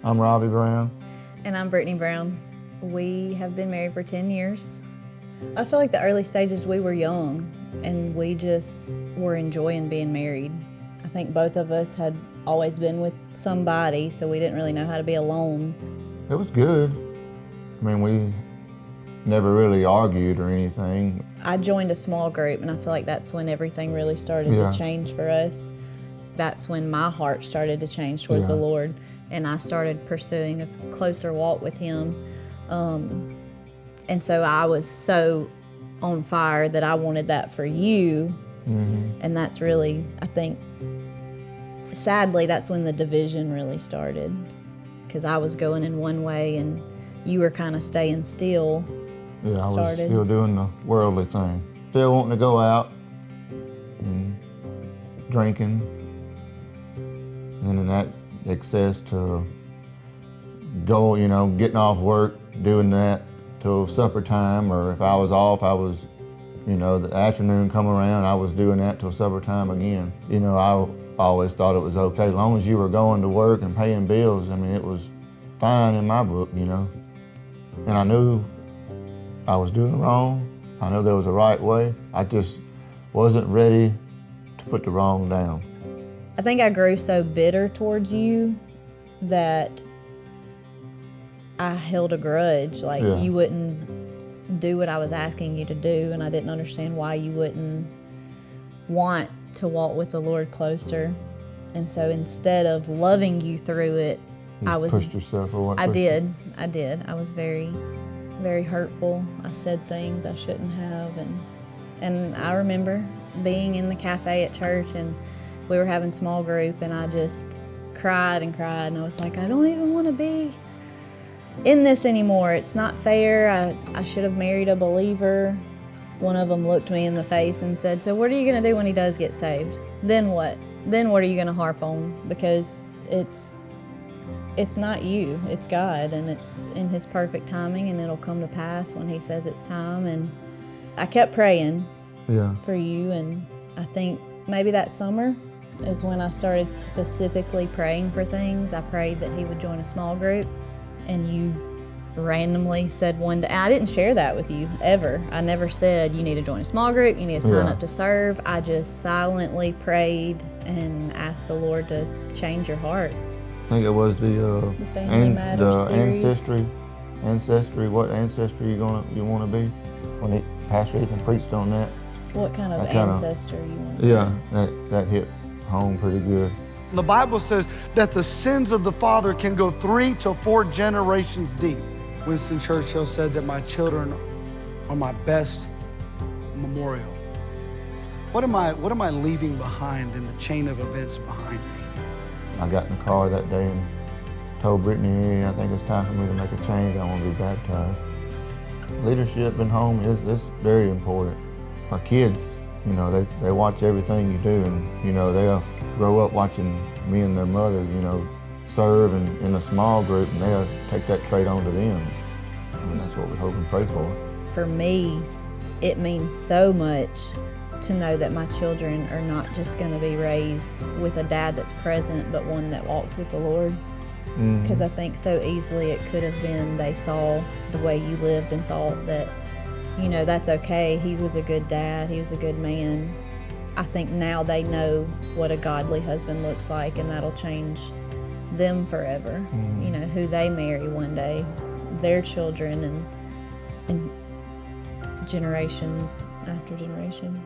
I'm Robby Brown. And I'm Brittani Brown. We have been married for 10 years. I feel like the early stages we were young and we just were enjoying being married. I think both of us had always been with somebody, so we didn't really know how to be alone. It was good. I mean, we never really argued or anything. I joined a small group, and I feel like that's when everything really started to change for us. That's when my heart started to change towards the Lord, and I started pursuing a closer walk with Him. And so I was so on fire that I wanted that for you. And that's really, I think, sadly, that's when the division really started. Because I was going in one way and you were kind of staying still. Yeah, I was still doing the worldly thing. Still wanting to go out and drinking. And then that excess to go, getting off work, doing that till supper time, or if I was off, I was, the afternoon come around, I was doing that till supper time again. I always thought it was okay. As long as you were going to work and paying bills, it was fine in my book, And I knew I was doing wrong. I knew there was a right way. I just wasn't ready to put the wrong down. I think I grew so bitter towards you that I held a grudge, you wouldn't do what I was asking you to do, and I didn't understand why you wouldn't want to walk with the Lord closer. And so instead of loving you through it, pushed yourself away. I did. I was very, very hurtful. I said things I shouldn't have, and I remember being in the cafe at church, and we were having small group, and I just cried and cried, and I was like, I don't even want to be in this anymore. It's not fair. I should have married a believer. One of them looked me in the face and said, so what are you going to do when he does get saved? Then what? Then what are you going to harp on? Because it's not you, it's God, and it's in His perfect timing, and it'll come to pass when He says it's time. And I kept praying for you, and I think maybe that summer is when I started specifically praying for things. I prayed that he would join a small group, and you randomly said one day, I didn't share that with you ever. I never said you need to join a small group, you need to sign up to serve. I just silently prayed and asked the Lord to change your heart. I think it was the Family Matters series. Ancestry. What ancestry you want to be? When Pastor Ethan preached on that. What kind of ancestor you want to be? Yeah, that hit home pretty good. The Bible says that the sins of the father can go 3 to 4 generations deep. Winston Churchill said that my children are my best memorial. What am I leaving behind in the chain of events behind me? I got in the car that day and told Brittani, I think it's time for me to make a change. I want to be baptized. Leadership in home is very important. Our kids, they watch everything you do, and they'll grow up watching me and their mother, serve in a small group, and they'll take that trait on to them. That's what we hope and pray for. For me, it means so much to know that my children are not just going to be raised with a dad that's present, but one that walks with the Lord. Because I think so easily it could have been they saw the way you lived and thought that, that's okay. He was a good dad. He was a good man. I think now they know what a godly husband looks like, and that'll change them forever. Who they marry one day, their children, and generations after generation.